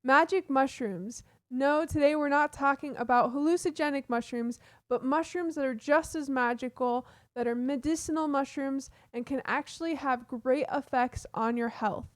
Magic mushrooms. No, today we're not talking about hallucinogenic mushrooms, but mushrooms that are just as magical, that are medicinal mushrooms, and can actually have great effects on your health.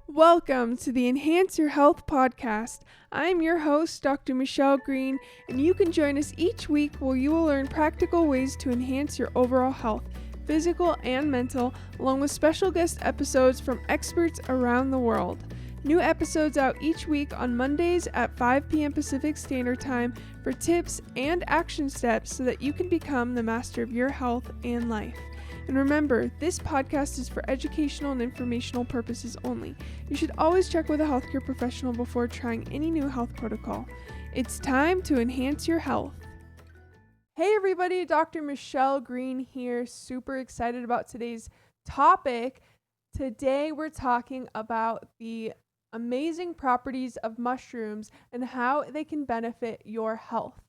Welcome to the Enhance Your Health podcast. I'm your host, Dr. Michelle Green, and you can join us each week where you will learn practical ways to enhance your overall health, physical and mental, along with special guest episodes from experts around the world. New episodes out each week on Mondays at 5 p.m. Pacific Standard Time for tips and action steps so that you can become the master of your health and life. And remember, this podcast is for educational and informational purposes only. You should always check with a healthcare professional before trying any new health protocol. It's time to enhance your health. Hey everybody, Dr. Michelle Green here. Super excited about today's topic. Today we're talking about the amazing properties of mushrooms and how they can benefit your health.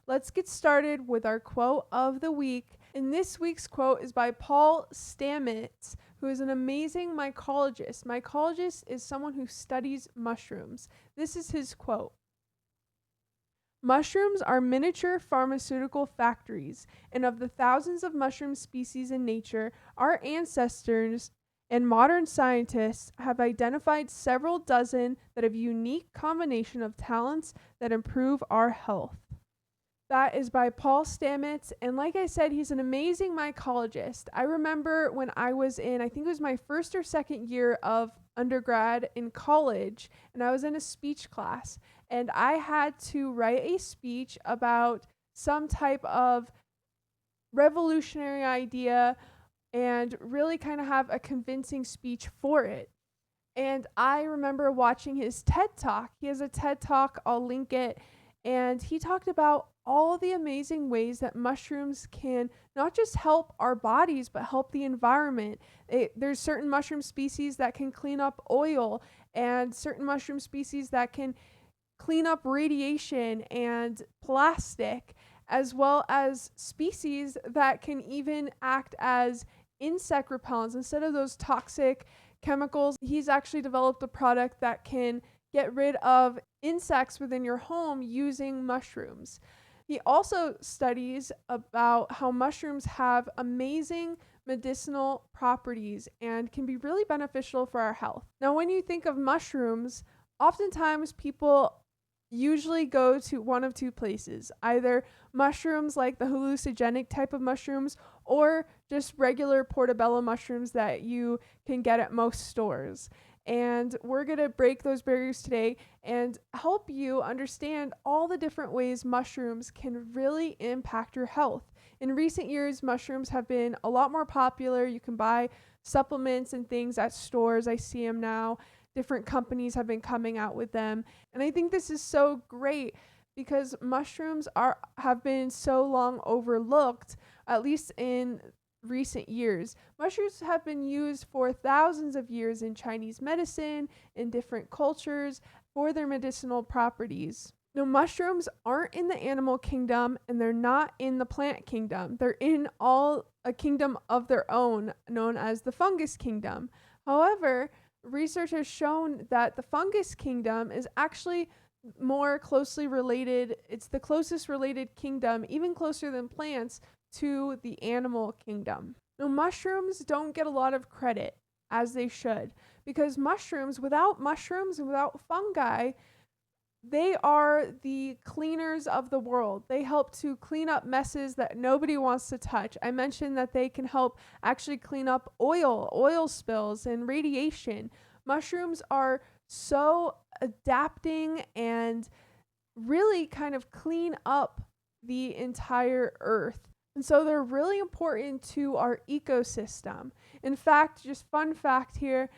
Let's get started with our quote of the week. And this week's quote is by Paul Stamets, who is an amazing mycologist. Mycologist is someone who studies mushrooms. This is his quote. Mushrooms are miniature pharmaceutical factories, and of the thousands of mushroom species in nature, our ancestors and modern scientists have identified several dozen that have a unique combination of talents that improve our health. That is by Paul Stamets, and like I said, he's an amazing mycologist. I remember when I was in, I think it was my first or second year of undergrad in college, and I was in a speech class, and I had to write a speech about some type of revolutionary idea and really kind of have a convincing speech for it. And I remember watching his TED Talk. He has a TED Talk, I'll link it, and he talked about all the amazing ways that mushrooms can not just help our bodies, but help the environment. There's certain mushroom species that can clean up oil, and certain mushroom species that can clean up radiation and plastic, as well as species that can even act as insect repellents. Instead of those toxic chemicals, he's actually developed a product that can get rid of insects within your home using mushrooms. He also studies about how mushrooms have amazing medicinal properties and can be really beneficial for our health. Now, when you think of mushrooms, oftentimes people usually go to one of two places, either mushrooms like the hallucinogenic type of mushrooms or just regular portobello mushrooms that you can get at most stores. And we're going to break those barriers today and help you understand all the different ways mushrooms can really impact your health. In recent years, mushrooms have been a lot more popular. You can buy supplements and things at stores. I see them now. Different companies have been coming out with them. And I think this is so great because mushrooms have been so long overlooked, at least in recent years. Mushrooms have been used for thousands of years in Chinese medicine, in different cultures, for their medicinal properties. Now, mushrooms aren't in the animal kingdom and they're not in the plant kingdom. They're in a kingdom of their own, known as the Fungus Kingdom. However, research has shown that the Fungus Kingdom is actually more closely related. It's the closest related kingdom, even closer than plants, to the animal kingdom. Now, mushrooms don't get a lot of credit, as they should, because without fungi, they are the cleaners of the world. They help to clean up messes that nobody wants to touch. I mentioned that they can help actually clean up oil spills and radiation. Mushrooms are so adapting and really kind of clean up the entire earth. And so they're really important to our ecosystem. In fact, just fun fact here,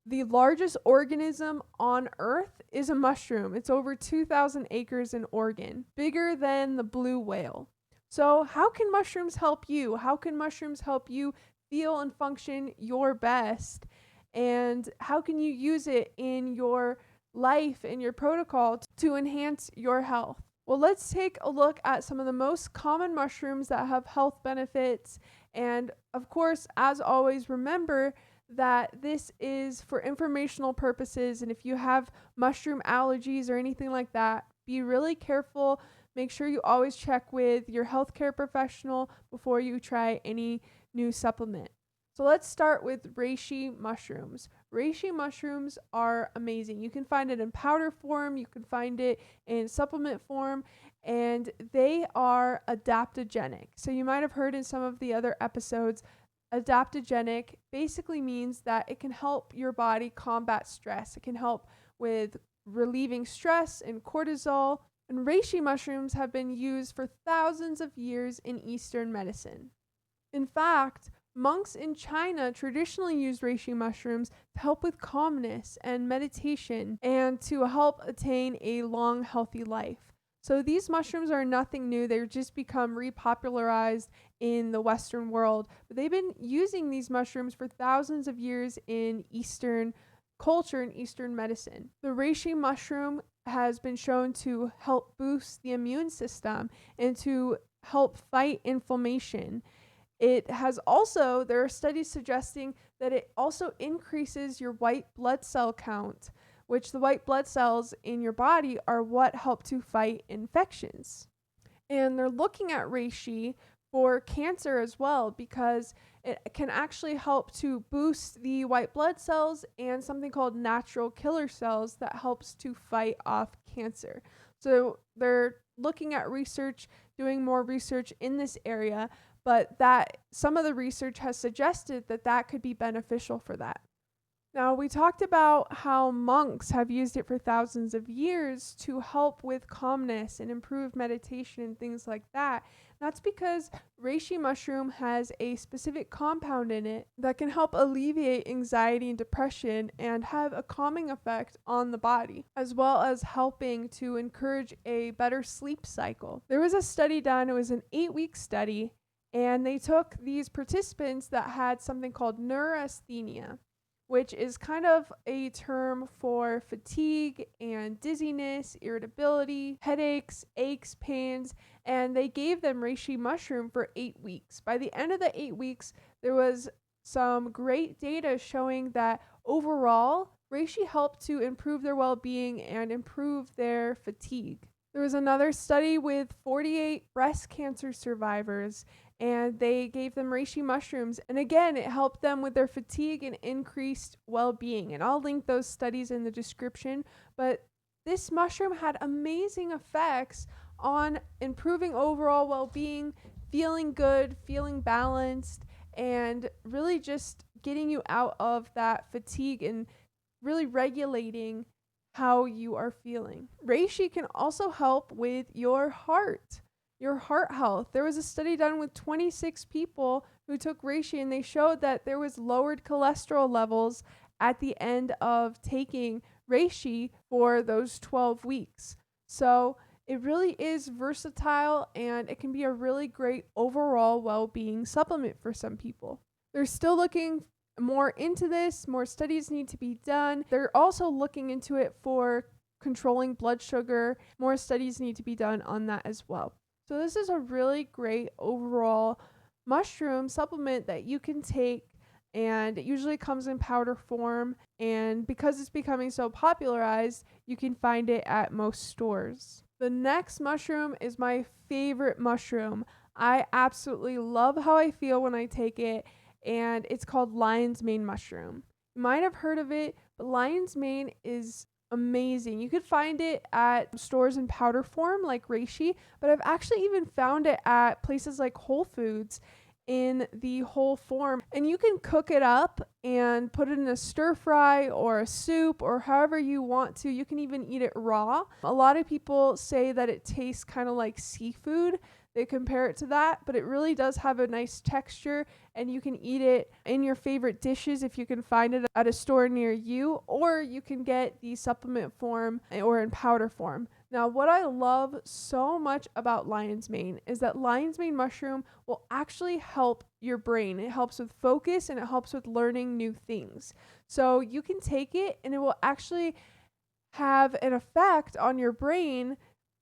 the largest organism on Earth is a mushroom. It's over 2,000 acres in Oregon, bigger than the blue whale. So how can mushrooms help you? How can mushrooms help you feel and function your best? And how can you use it in your life, in your protocol to enhance your health? Well, let's take a look at some of the most common mushrooms that have health benefits. And of course, as always, remember that this is for informational purposes, and if you have mushroom allergies or anything like that, be really careful. Make sure you always check with your healthcare professional before you try any new supplement. So let's start with reishi mushrooms. Reishi mushrooms are amazing. You can find it in powder form, you can find it in supplement form, and they are adaptogenic. So you might have heard in some of the other episodes, adaptogenic basically means that it can help your body combat stress. It can help with relieving stress and cortisol. And reishi mushrooms have been used for thousands of years in Eastern medicine. In fact, monks in China traditionally used reishi mushrooms to help with calmness and meditation and to help attain a long, healthy life. So these mushrooms are nothing new. They've just become repopularized in the Western world. But they've been using these mushrooms for thousands of years in Eastern culture and Eastern medicine. The reishi mushroom has been shown to help boost the immune system and to help fight inflammation. It has also, there are studies suggesting that it also increases your white blood cell count, which the white blood cells in your body are what help to fight infections. And they're looking at reishi for cancer as well because it can actually help to boost the white blood cells and something called natural killer cells that helps to fight off cancer. So they're looking at research, doing more research in this area, but that some of the research has suggested that that could be beneficial for that. Now, we talked about how monks have used it for thousands of years to help with calmness and improve meditation and things like that. That's because reishi mushroom has a specific compound in it that can help alleviate anxiety and depression and have a calming effect on the body, as well as helping to encourage a better sleep cycle. There was a study done, it was an 8-week study, and they took these participants that had something called neurasthenia, which is kind of a term for fatigue and dizziness, irritability, headaches, aches, pains, and they gave them reishi mushroom for 8 weeks. By the end of the 8 weeks, there was some great data showing that overall, reishi helped to improve their well-being and improve their fatigue. There was another study with 48 breast cancer survivors, and they gave them reishi mushrooms. And again, it helped them with their fatigue and increased well-being. And I'll link those studies in the description. But this mushroom had amazing effects on improving overall well-being, feeling good, feeling balanced, and really just getting you out of that fatigue and really regulating how you are feeling. Reishi can also help with your heart health. There was a study done with 26 people who took reishi, and they showed that there was lowered cholesterol levels at the end of taking reishi for those 12 weeks. So it really is versatile, and it can be a really great overall well-being supplement for some people. They're still looking more into this. More studies need to be done. They're also looking into it for controlling blood sugar. More studies need to be done on that as well. So this is a really great overall mushroom supplement that you can take, and it usually comes in powder form, and because it's becoming so popularized, you can find it at most stores. The next mushroom is my favorite mushroom. I absolutely love how I feel when I take it, and it's called lion's mane mushroom. You might have heard of it, but lion's mane is amazing. You could find it at stores in powder form like reishi, but I've actually even found it at places like Whole Foods in the whole form. And you can cook it up and put it in a stir fry or a soup or however you want to. You can even eat it raw. A lot of people say that it tastes kind of like seafood. They compare it to that, but it really does have a nice texture, and you can eat it in your favorite dishes if you can find it at a store near you, or you can get the supplement form or in powder form. Now, what I love so much about lion's mane is that lion's mane mushroom will actually help your brain. It helps with focus, and it helps with learning new things. So you can take it, and it will actually have an effect on your brain,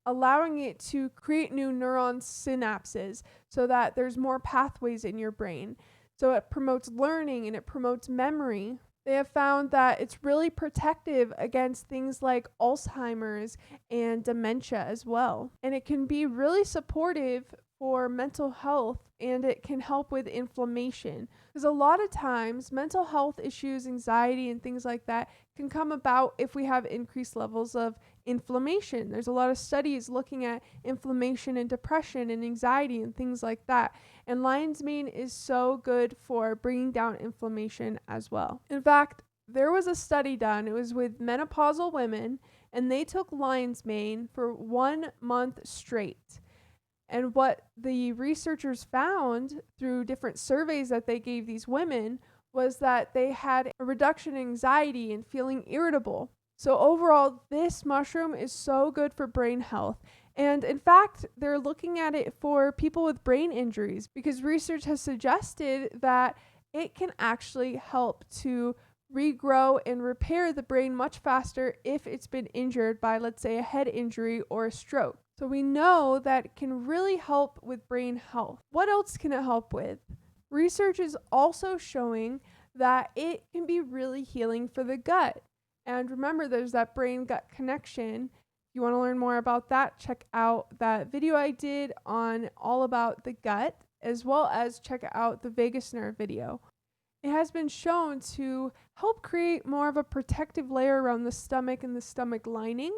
allowing it to create new neuron synapses so that there's more pathways in your brain. So it promotes learning and it promotes memory. They have found that it's really protective against things like Alzheimer's and dementia as well. And it can be really supportive for mental health, and it can help with inflammation. Because a lot of times, mental health issues, anxiety, and things like that can come about if we have increased levels of inflammation. There's a lot of studies looking at inflammation and depression and anxiety and things like that. And lion's mane is so good for bringing down inflammation as well. In fact, there was a study done, it was with menopausal women, and they took lion's mane for 1 month straight. And what the researchers found through different surveys that they gave these women was that they had a reduction in anxiety and feeling irritable. So overall, this mushroom is so good for brain health. And in fact, they're looking at it for people with brain injuries because research has suggested that it can actually help to regrow and repair the brain much faster if it's been injured by, let's say, a head injury or a stroke. So we know that it can really help with brain health. What else can it help with? Research is also showing that it can be really healing for the gut. And remember, there's that brain-gut connection. If you want to learn more about that, check out that video I did on all about the gut, as well as check out the vagus nerve video. It has been shown to help create more of a protective layer around the stomach and the stomach lining.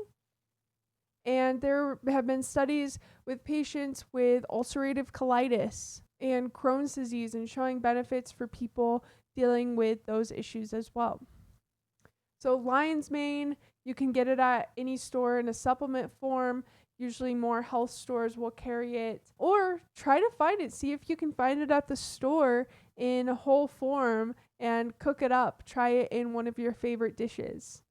And there have been studies with patients with ulcerative colitis and Crohn's disease and showing benefits for people dealing with those issues as well. So lion's mane, you can get it at any store in a supplement form. Usually more health stores will carry it. Or try to find it. See if you can find it at the store in a whole form and cook it up. Try it in one of your favorite dishes.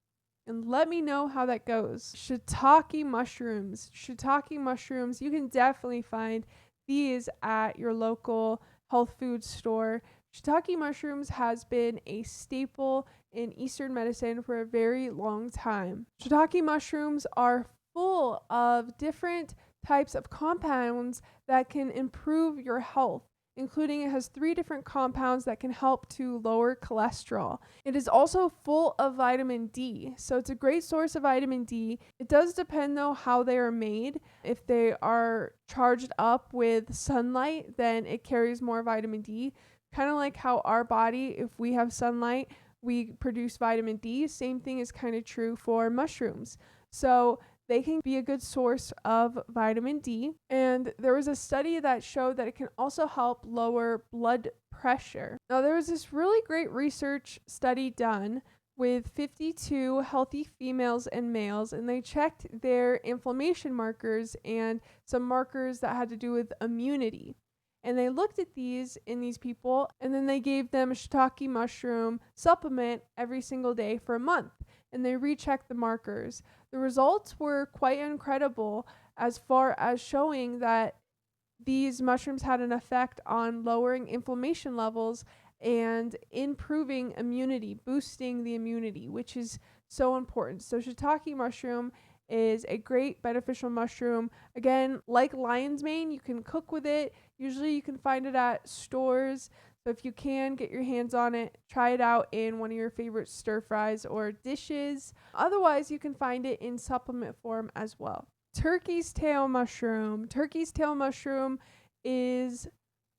And let me know how that goes. Shiitake mushrooms. Shiitake mushrooms, you can definitely find these at your local health food store. Shiitake mushrooms has been a staple in Eastern medicine for a very long time. Shiitake mushrooms are full of different types of compounds that can improve your health, including it has 3 different compounds that can help to lower cholesterol. It is also full of vitamin D, so it's a great source of vitamin D. It does depend though how they are made. If they are charged up with sunlight, then it carries more vitamin D. Kind of like how our body, if we have sunlight, we produce vitamin D. Same thing is kind of true for mushrooms. So they can be a good source of vitamin D. And there was a study that showed that it can also help lower blood pressure. Now, there was this really great research study done with 52 healthy females and males, and they checked their inflammation markers and some markers that had to do with immunity. And they looked at these in these people, and then they gave them a shiitake mushroom supplement every single day for a month. And they rechecked the markers. The results were quite incredible as far as showing that these mushrooms had an effect on lowering inflammation levels and improving immunity, boosting the immunity, which is so important. So shiitake mushroom is a great beneficial mushroom. Again, like lion's mane, you can cook with it. Usually you can find it at stores. So if you can get your hands on it, try it out in one of your favorite stir fries or dishes. Otherwise, you can find it in supplement form as well. Turkey's tail mushroom. Turkey's tail mushroom is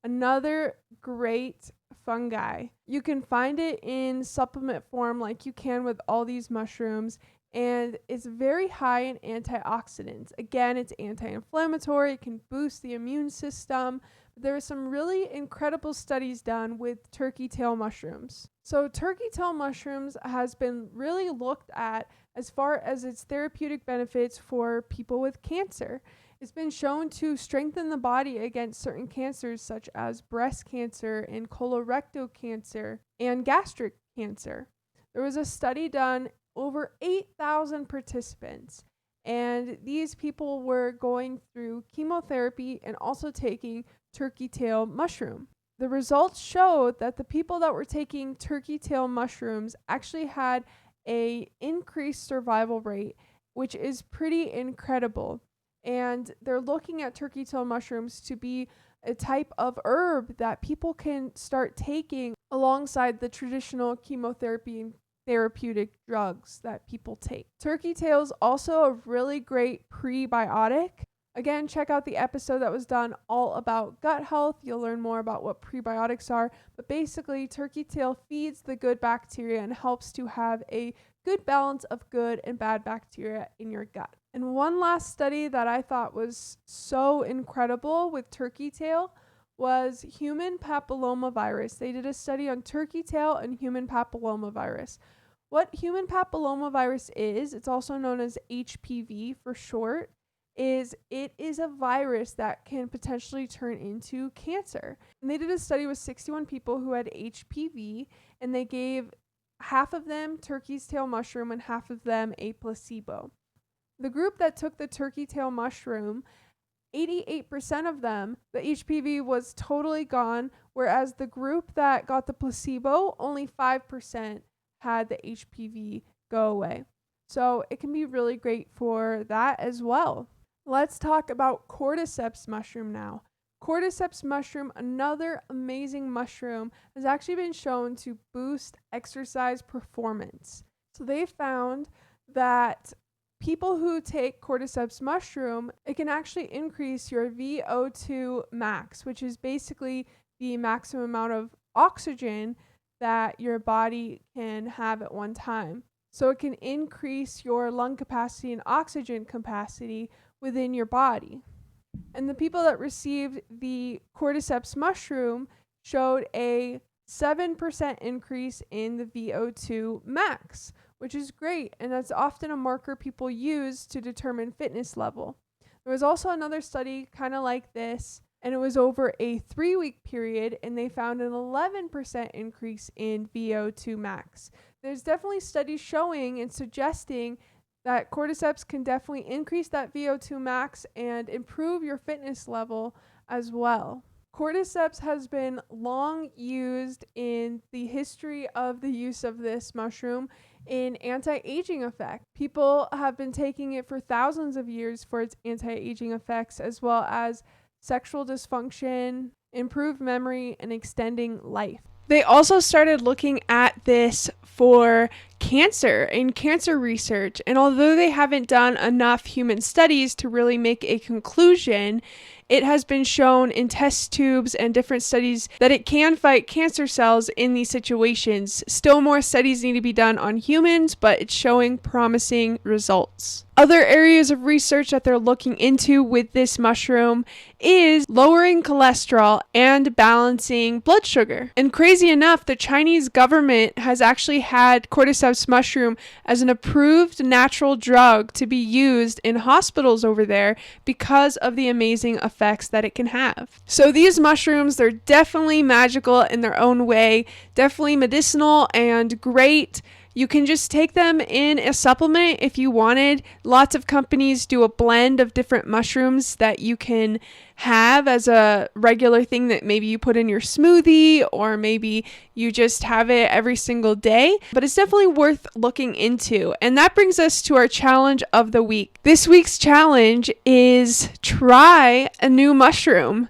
another great fungi. You can find it in supplement form like you can with all these mushrooms. And it's very high in antioxidants. Again, it's anti-inflammatory. It can boost the immune system. But there are some really incredible studies done with turkey tail mushrooms. So turkey tail mushrooms has been really looked at as far as its therapeutic benefits for people with cancer. It's been shown to strengthen the body against certain cancers such as breast cancer and colorectal cancer and gastric cancer. There was a study done over 8,000 participants, and these people were going through chemotherapy and also taking turkey tail mushroom. The results showed that the people that were taking turkey tail mushrooms actually had a increased survival rate, which is pretty incredible. And they're looking at turkey tail mushrooms to be a type of herb that people can start taking alongside the traditional chemotherapy and therapeutic drugs that people take. Turkey tail is also a really great prebiotic. Again, check out the episode that was done all about gut health. You'll learn more about what prebiotics are. But basically, turkey tail feeds the good bacteria and helps to have a good balance of good and bad bacteria in your gut. And one last study that I thought was so incredible with turkey tail was human papillomavirus. They did a study on turkey tail and human papillomavirus. What human papillomavirus is, it's also known as HPV for short, it is a virus that can potentially turn into cancer. And they did a study with 61 people who had HPV, and they gave half of them turkey's tail mushroom and half of them a placebo. The group that took the turkey tail mushroom, 88% of them, the HPV was totally gone, whereas the group that got the placebo, only 5% had the HPV go away. So it can be really great for that as well. Let's talk about Cordyceps mushroom now. Cordyceps mushroom, another amazing mushroom, has actually been shown to boost exercise performance. So they found that people who take Cordyceps mushroom, it can actually increase your VO2 max, which is basically the maximum amount of oxygen that your body can have at one time. So it can increase your lung capacity and oxygen capacity within your body. And the people that received the Cordyceps mushroom showed a 7% increase in the VO2 max, which is great, and that's often a marker people use to determine fitness level. There was also another study kind of like this, and it was over a 3-week period, and they found an 11% increase in VO2 max. There's definitely studies showing and suggesting that Cordyceps can definitely increase that VO2 max and improve your fitness level as well. Cordyceps has been long used in the history of the use of this mushroom in anti-aging effect. People have been taking it for thousands of years for its anti-aging effects, as well as sexual dysfunction, improved memory, and extending life. They also started looking at this for cancer and cancer research, and although they haven't done enough human studies to really make a conclusion, it has been shown in test tubes and different studies that it can fight cancer cells in these situations. Still more studies need to be done on humans, but it's showing promising results. Other areas of research that they're looking into with this mushroom is lowering cholesterol and balancing blood sugar. And crazy enough, the Chinese government has actually had Cordyceps mushroom as an approved natural drug to be used in hospitals over there because of the amazing effects that it can have. So these mushrooms, they're definitely magical in their own way, definitely medicinal and great. You can just take them in a supplement if you wanted. Lots of companies do a blend of different mushrooms that you can have as a regular thing that maybe you put in your smoothie, or maybe you just have it every single day. But it's definitely worth looking into. And that brings us to our challenge of the week. This week's challenge is try a new mushroom.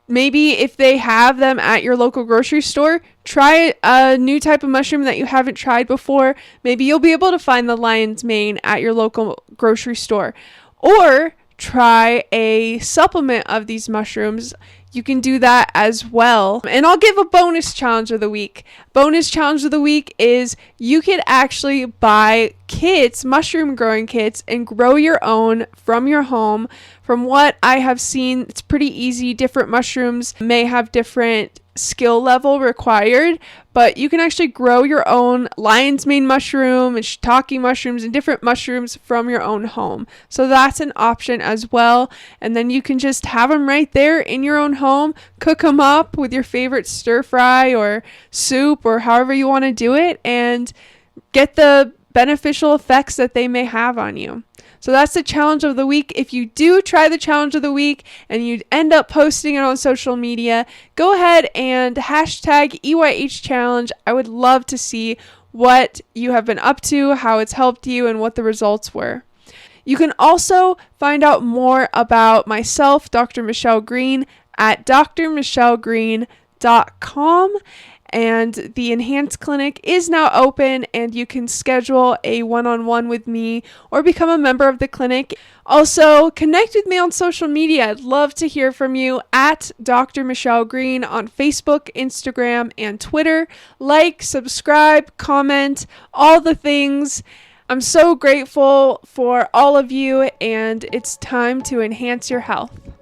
Maybe if they have them at your local grocery store, try a new type of mushroom that you haven't tried before. Maybe you'll be able to find the lion's mane at your local grocery store. Or try a supplement of these mushrooms. You can do that as well. And I'll give a bonus challenge of the week. Bonus challenge of the week is you could actually buy kits, mushroom growing kits, and grow your own from your home. From what I have seen, it's pretty easy. Different mushrooms may have different skill level required, but you can actually grow your own lion's mane mushroom and shiitake mushrooms and different mushrooms from your own home. So that's an option as well. And then you can just have them right there in your own home, cook them up with your favorite stir fry or soup or however you want to do it, and get the beneficial effects that they may have on you. So that's the challenge of the week. If you do try the challenge of the week and you end up posting it on social media, go ahead and hashtag EYH challenge. I would love to see what you have been up to, how it's helped you, and what the results were. You can also find out more about myself, Dr. Michelle Green, at drmichellegreen.com. And the Enhanced Clinic is now open, and you can schedule a one-on-one with me or become a member of the clinic. Also, connect with me on social media. I'd love to hear from you at Dr. Michelle Green on Facebook, Instagram, and Twitter. Like, subscribe, comment, all the things. I'm so grateful for all of you, and it's time to enhance your health.